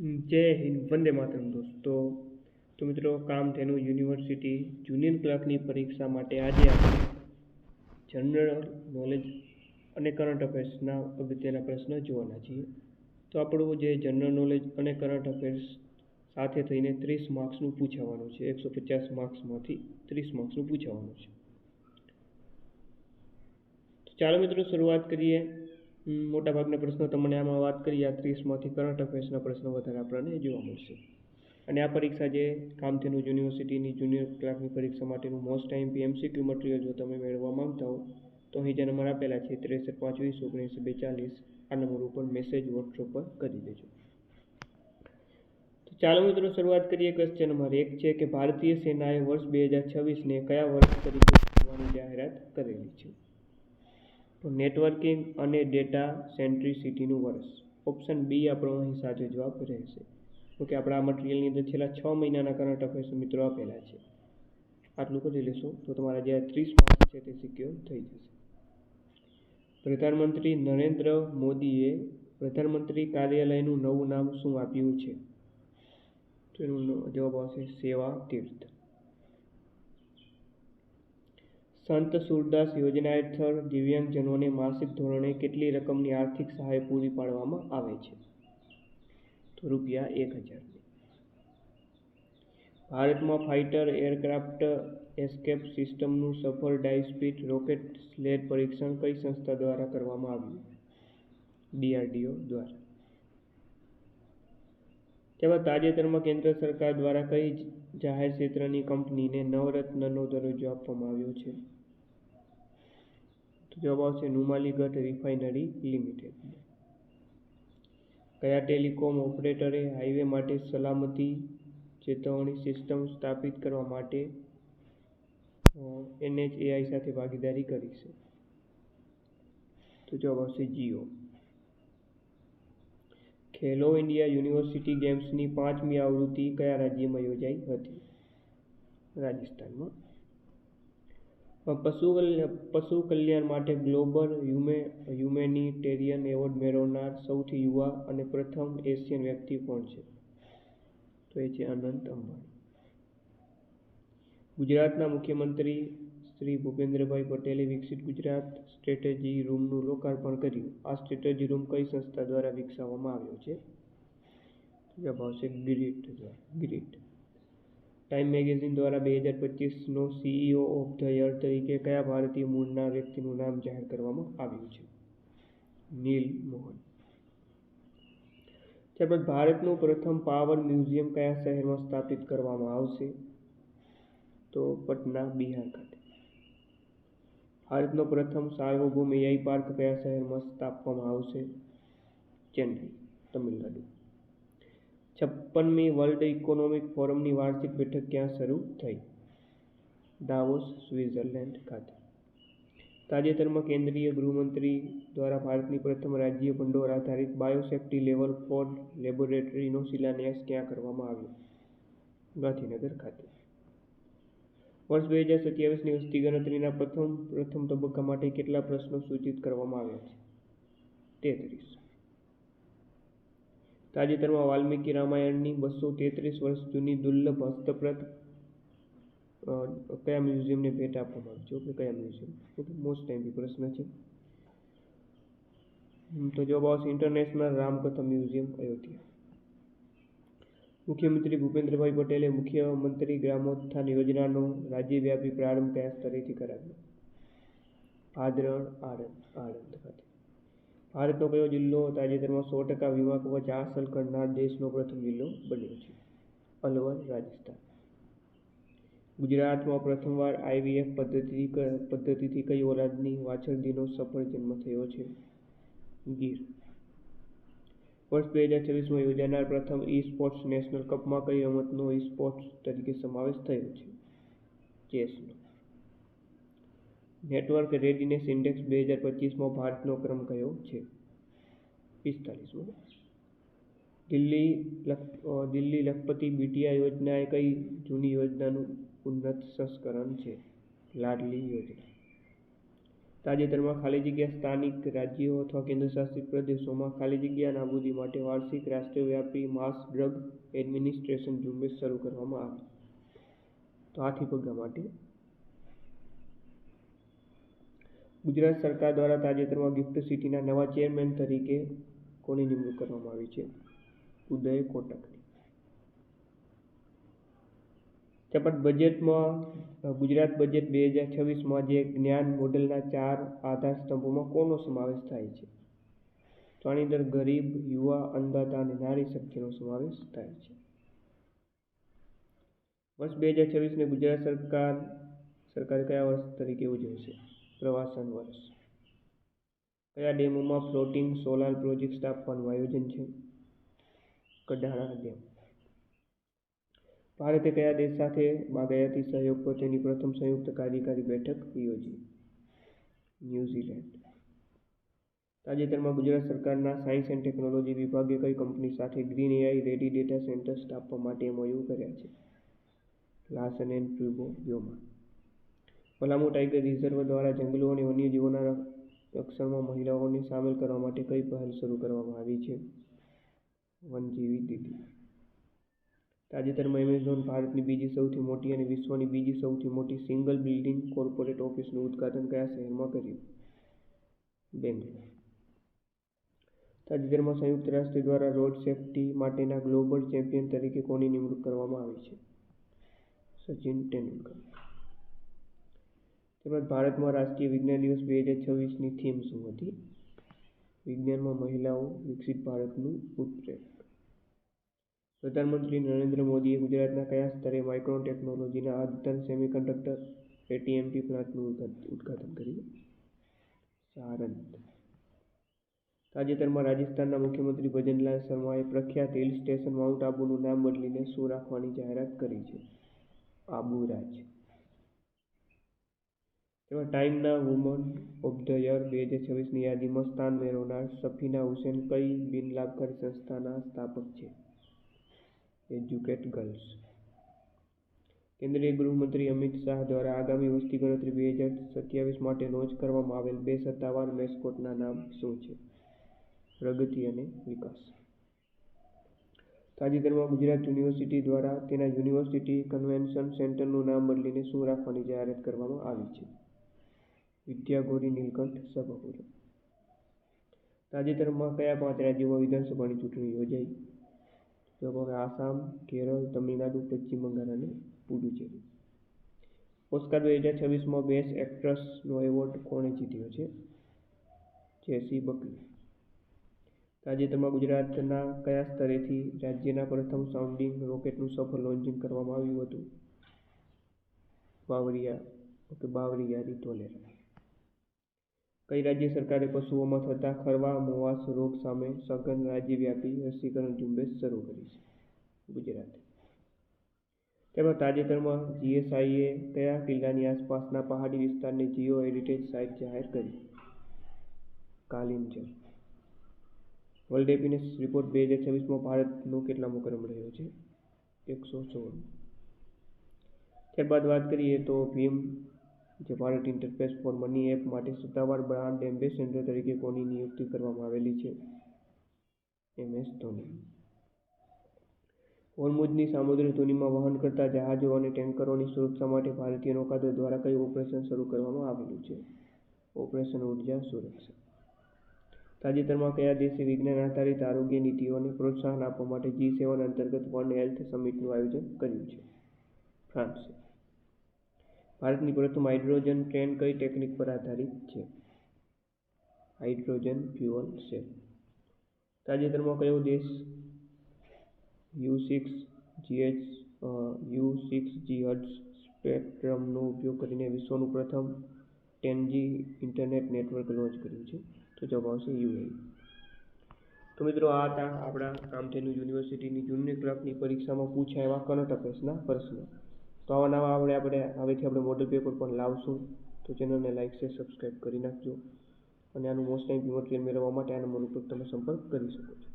જય હિન્દ, વંદે માતરમ દોસ્તો. તો મિત્રો, કામધેનુ યુનિવર્સિટી જુનિયર ક્લાર્કની પરીક્ષા માટે આજે આપણે જનરલ નોલેજ અને કરંટ અફેર્સના અગત્યના પ્રશ્નો જોવાના છીએ. તો આપણું જે જનરલ નોલેજ અને કરંટ અફેર્સ સાથે થઈને 30 માર્ક્સનું પૂછાવાનું છે. 150 માર્ક્સમાંથી 30 માર્ક્સનું પૂછાવાનું છે. તો ચાલો મિત્રો શરૂઆત કરીએ. મોટાભાગના પ્રશ્નો તમને આમાં વાત કરીએ, આ 30માંથી કરંટ અફેર્સના પ્રશ્નો વધારે આપણને જોવા મળશે. અને આ પરીક્ષા જે કામધેનુ યુનિવર્સિટીની જુનિયર ક્લાર્કની પરીક્ષા માટેનું મોસ્ટ આઈએમપી એમસીક્યુ મટીરિયલ જો તમે મેળવવા માંગતા હો તો અહીં જે નંબર આપેલા છે 63 5 20 19 42 આ નંબર ઉપર મેસેજ વોટ્સઅપ પર કરી દેજો. તો ચાલો મિત્રો શરૂઆત કરીએ. ક્વેશ્ચન નંબર 1 છે કે ભારતીય સેનાએ વર્ષ 2026ને કયા વર્ષ તરીકે ઉજવવાની જાહેરાત કરેલી છે? તો નેટવર્કિંગ અને ડેટા સેન્ટ્રિસિટીનું વર્ષ. ઓપ્શન બી આપણો અહીં સાચો જવાબ રહેશે. ઓકે, આપણા આ મટીરિયલની અંદર છેલ્લા 6 મહિનાના કરંટ અફેર્સ મિત્રો આપેલા છે. આટલું કરી લેશો તો તમારા જે 30 માર્ક્સ છે તે સિક્યોર થઈ જશે. પ્રધાનમંત્રી નરેન્દ્ર મોદીએ પ્રધાનમંત્રી કાર્યાલયનું નવું નામ શું આપ્યું છે? તો એનો જવાબ આવશે સેવા તીર્થ. સંત સુરદાસ યોજના હેઠળ દિવ્યાંગજનોને માસિક ધોરણે કેટલી રકમની આર્થિક સહાય પૂરી પાડવામાં આવે છે? તો ₹1000. ભારતમાં ફાઇટર એરક્રાફ્ટ એસ્કેપ સિસ્ટમનું સફળ ડાઇસ્પીડ રોકેટ સ્લેડ પરીક્ષણ કઈ સંસ્થા દ્વારા કરવામાં આવ્યું? DRDO દ્વારા. ત્યારબાદ તાજેતરમાં કેન્દ્ર સરકાર દ્વારા કઈ જાહેર ક્ષેત્રની કંપનીને નવરત્નનો દરજ્જો આપવામાં આવ્યો છે? તો જવાબ આવશે નુમાલીગઢ રિફાઇનરી લિમિટેડ. કયા ટેલિકોમ ઓપરેટરે હાઈવે માટે સલામતી ચેતવણી સિસ્ટમ સ્થાપિત કરવા માટે NHAI સાથે ભાગીદારી કરી છે? તો જવાબ આવશે જીઓ. ખેલો ઇન્ડિયા યુનિવર્સિટી ગેમ્સની 5મી આવૃત્તિ કયા રાજ્યમાં યોજાઈ હતી? રાજસ્થાનમાં. પશુ કલ્યાણ માટે ગ્લોબલ હ્યુમેનિટેરિયન એવોર્ડ મેળવનાર સૌથી યુવા અને પ્રથમ એશિયન વ્યક્તિ કોણ છે? તો એ છે અનંત અંબાણી. ગુજરાતના મુખ્યમંત્રી શ્રી ભૂપેન્દ્રભાઈ પટેલે વિકસિત ગુજરાત સ્ટ્રેટેજી રૂમનું લોકાર્પણ કર્યું. આ સ્ટ્રેટેજી રૂમ કઈ સંસ્થા દ્વારા વિકસાવવામાં આવ્યો છે? જવાબ આવશે ગ્રીટ. ટાઈમ મેગેઝિન દ્વારા 2025નો CEO ઓફ ધ યર તરીકે કયા ભારતીય મૂળના વ્યક્તિનું નામ જાહેર કરવામાં આવ્યું છે? નીલ મોહન. ત્યારબાદ ભારતનું પ્રથમ પાવર મ્યુઝિયમ કયા શહેરમાં સ્થાપિત કરવામાં આવશે? તો પટના, બિહાર ખાતે. ભારતનો પ્રથમ સાર્વભૌમ AI પાર્ક કયા શહેરમાં સ્થાપવામાં આવશે? ચેન્નઈ, તમિલનાડુ. 56મી વર્લ્ડ ઇકોનોમિક ફોરમની વાર્ષિક બેઠક ક્યાં શરૂ થઈ? દાવોસ, સ્વિટ્ઝરલેન્ડ ખાતે. તાજેતરમાં કેન્દ્રીય ગૃહમંત્રી દ્વારા ભારતની પ્રથમ રાજ્ય ભંડોળ આધારિત બાયોસેફ્ટી લેવલ 4 લેબોરેટરીનો શિલાન્યાસ ક્યાં કરવામાં આવ્યો? ગાંધીનગર ખાતે. વર્ષ 2027ની વસ્તી ગણતરીના પ્રથમ તબક્કા માટે કેટલા પ્રશ્નો સૂચિત કરવામાં આવ્યા છે? 33. તાજેતરમાં વાલ્મીકી રામાયણની 233 વર્ષ જૂની દુર્લભ હસ્તપ્રત કયા મ્યુઝિયમને ભેટ આપવામાં આવી છે? ઓકે, કયા મ્યુઝિયમ? ઓકે, મોસ્ટ ટાઈમથી પ્રશ્ન છે. તો જવાબ આવશે ઇન્ટરનેશનલ રામકથા મ્યુઝિયમ, અયોધ્યા. મુખ્યમંત્રી ભૂપેન્દ્રભાઈ પટેલે મુખ્યમંત્રી ગ્રામોત્થાન યોજનાનો રાજ્યવ્યાપી પ્રારંભ કયા સ્તરેથી કરાવ્યો? ભાદરણ, આણંદ ખાતે. ભારતનો કયો જિલ્લો તાજેતરમાં 100% વીમા કવચ હાંસલ કરનાર દેશનો પ્રથમ જિલ્લો બન્યો છે? અલવર, રાજસ્થાન. ગુજરાતમાં પ્રથમવાર IVF પદ્ધતિથી કઈ ઓલાદની વાછરડીનો સફળ જન્મ થયો છે? ગીર. વર્ષ 2026માં યોજાનાર પ્રથમ ઈ-સ્પોર્ટ્સ નેશનલ કપમાં કઈ રમતનો ઈ-સ્પોર્ટ્સ તરીકે સમાવેશ થયો છે? ચેસનો. નેટવર્ક રેડિનેસ ઇન્ડેક્સ 2025માં ભારતનો ક્રમ કયો છે? 45મો. દિલ્હી લખપતિ બિટિયા યોજના એ કઈ જૂની યોજનાનું ઉન્નત સંસ્કરણ છે? લાડલી યોજના. તાજેતરમાં ખાલી જગ્યા સ્થાનિક રાજ્યો અથવા કેન્દ્રશાસિત પ્રદેશોમાં ખાલી જગ્યા નાબૂદી માટે વાર્ષિક રાષ્ટ્રવ્યાપી માસ ડ્રગ એડમિનિસ્ટ્રેશન ઝુંબેશ શરૂ કરવામાં આવી. તો હાથી પગા માટે ગુજરાત સરકાર દ્વારા તાજેતરમાં ગિફ્ટ સિટીના નવા ચેરમેન તરીકે કોની નિમણૂક કરવામાં આવી છે? ઉદય કોટકની. ત્યારબાદ બજેટમાં ગુજરાત બજેટ 2026માં જે જ્ઞાન મોડેલના 4 આધાર સ્તંભોમાં કોનો સમાવેશ થાય છે? તો આની અંદર ગરીબ, યુવા, અન્નદાતા અને નારી શક્તિનો સમાવેશ થાય છે. વર્ષ 2026ને ગુજરાત સરકારે કયા વર્ષ તરીકે ઉજવશે? પ્રવાસન વર્ષ. કયા ડેમોમાં ફ્લોટિંગ સોલાર પ્રોજેક્ટ સ્થાપવાનું આયોજન છે? કડાણા ડેમ. ભારતે કયા દેશ સાથે બાગાયતી સહયોગ પર તેની પ્રથમ સંયુક્ત કાર્યકારી બેઠક યોજી? ન્યૂઝીલેન્ડ. તાજેતરમાં ગુજરાત સરકારના સાયન્સ એન્ડ ટેકનોલોજી વિભાગે કઈ કંપની સાથે green AI ready data centre સ્થાપવા માટે MOU કર્યા છે? Larsen and Toubro Vyoma. Palamu tiger reserve દ્વારા જંગલો અને વન્યજીવોના રક્ષણમાં મહિલાઓને સામેલ કરવા માટે કઈ પહેલ શરૂ કરવામાં આવી છે? વનજીવી દીદી. તાજેતરમાં એમેઝોન ભારતની બીજી સૌથી મોટી અને વિશ્વની બીજી સૌથી મોટી સિંગલ બિલ્ડિંગ કોર્પોરેટ ઓફિસનું ઉદ્ઘાટન કયા શહેરમાં કર્યું? બેંગ્લોર. તાજેતરમાં સંયુક્ત રાષ્ટ્ર દ્વારા રોડ સેફટી માટેના ગ્લોબલ ચેમ્પિયન તરીકે કોની નિમણૂક કરવામાં આવી છે? સચિન તેંડુલકર. ત્યારબાદ ભારતમાં રાષ્ટ્રીય વિજ્ઞાન દિવસ 2026ની થીમ શું હતી? વિજ્ઞાનમાં મહિલાઓ, વિકસિત ભારતનું ઉત્પ્રેરક. પ્રધાનમંત્રી નરેન્દ્ર મોદીએ ગુજરાતના કયા સ્તરે માઇક્રોન ટેકનોલોજીના અદ્યતન સેમિકન્ડક્ટર ATMP પ્લાન્ટનું ઉદ્ઘાટન કર્યું? સારંગ. તાજેતરમાં રાજસ્થાનના મુખ્યમંત્રી ભજનલાલ શર્માએ પ્રખ્યાત હિલ સ્ટેશન માઉન્ટ આબુનું નામ બદલીને શું રાખવાની જાહેરાત કરી છે? આબુરાજ. તેમાં ટાઈમના વુમન ઓફ ધ યર 2026ની યાદીમાં સ્થાન મેળવનાર સફીના હુસેન કઈ બિનલાભકારી સંસ્થાના સ્થાપક છે? Educate girls. કેન્દ્રીય ગૃહમંત્રી અમિત શાહ દ્વારા આગામી વસ્તી ગણતરી 2027 માટે લોન્ચ કરવામાં આવેલ 2 સત્તાવાર મેસ્કોટના નામ શું છે? પ્રગતિ અને વિકાસ. તાજેતરમાં ગુજરાત યુનિવર્સિટી દ્વારા તેના યુનિવર્સિટી કન્વેન્શન સેન્ટરનું નામ બદલીને શું રાખવાની જાહેરાત કરવામાં આવી છે? વિદ્યાઘોરી નીલકંઠ સભાગૃહ. તાજેતરમાં કયા 5 રાજ્યોમાં વિધાનસભાની ચૂંટણી યોજાઈ? તો આસામ, કેરળ, તમિલનાડુ, પશ્ચિમ બંગાળ અને પુડુચેરી. ઓસ્કાર 2026માં બેસ્ટ એક્ટ્રેસનો એવોર્ડ કોણે જીત્યો છે? જેસી બકલી. તાજેતરમાં ગુજરાતના કયા સ્તરેથી રાજ્યના પ્રથમ સાઉન્ડિંગ રોકેટનું સફળ લોન્ચિંગ કરવામાં આવ્યું હતું? બાવળિયારી ધોલેરા. કઈ રાજ્ય સરકારે પશુઓમાં થતા ખરવા મોવાશ રોગ સામે સઘન રાજ્યવ્યાપી રસીકરણ ઝુંબેશ શરૂ કરી છે? ગુજરાત. તેમાં તાજેતરમાં GSIએ કયા કિલ્લાની આસપાસના પહાડી વિસ્તારને જીઓ હેરિટેજ સાઇટ જાહેર કરી? કાલિંજર. વર્લ્ડ હેપીનેસ રિપોર્ટ 2026માં ભારતનો કેટલામો ક્રમ રહ્યો છે? 116. ત્યારબાદ વાત કરીએ તો ભીમ જે Bharat interface for money app માટે સત્તાવાર બ્રાન્ડ એમ્બેસેડર તરીકે કોની નિયુક્તિ કરવામાં આવેલી છે? MS ધોની. હોર્મુઝની સામુદ્રિક ધુનીમાં વહન કરતા જહાજો અને ટેન્કરોની સુરક્ષા માટે ભારતીય નૌકાદળ દ્વારા કયું ઓપરેશન શરૂ કરવામાં આવેલું છે? ઓપરેશન ઉર્જા સુરક્ષા. તાજેતરમાં કયા દેશે વિજ્ઞાન આધારિત આરોગ્ય નીતિઓને પ્રોત્સાહન આપવા માટે G7 અંતર્ગત વર્લ્ડ હેલ્થ સમિટનું આયોજન કર્યું છે? ફ્રાન્સે. ભારતની પ્રથમ હાઇડ્રોજન ટ્રેન કઈ ટેકનિક પર આધારિત છે? Hydrogen fuel cell. તાજેતરમાં કયો દેશ U6 GHz સ્પેક્ટ્રમનો ઉપયોગ કરીને વિશ્વનું પ્રથમ 10G ઇન્ટરનેટ નેટવર્ક લોન્ચ કર્યું છે? તો જવાબ આવશે UAE. તો મિત્રો આ હતા આપણા કામધેનુ યુનિવર્સિટીની જૂનિયર ક્લર્કની પરીક્ષામાં પૂછાય એવા કરંટ અફેર્સના પ્રશ્નો. તો આવા નવા હવેથી આપણે મોડલ પેપર પણ લાવશું. તો ચેનલને લાઇક શેર સબસ્ક્રાઈબ કરી નાખજો અને આનું મોસ્ટ ટાઈમ મટીરિયલ મેળવવા માટે આ નંબર ઉપર તમે સંપર્ક કરી શકો છો.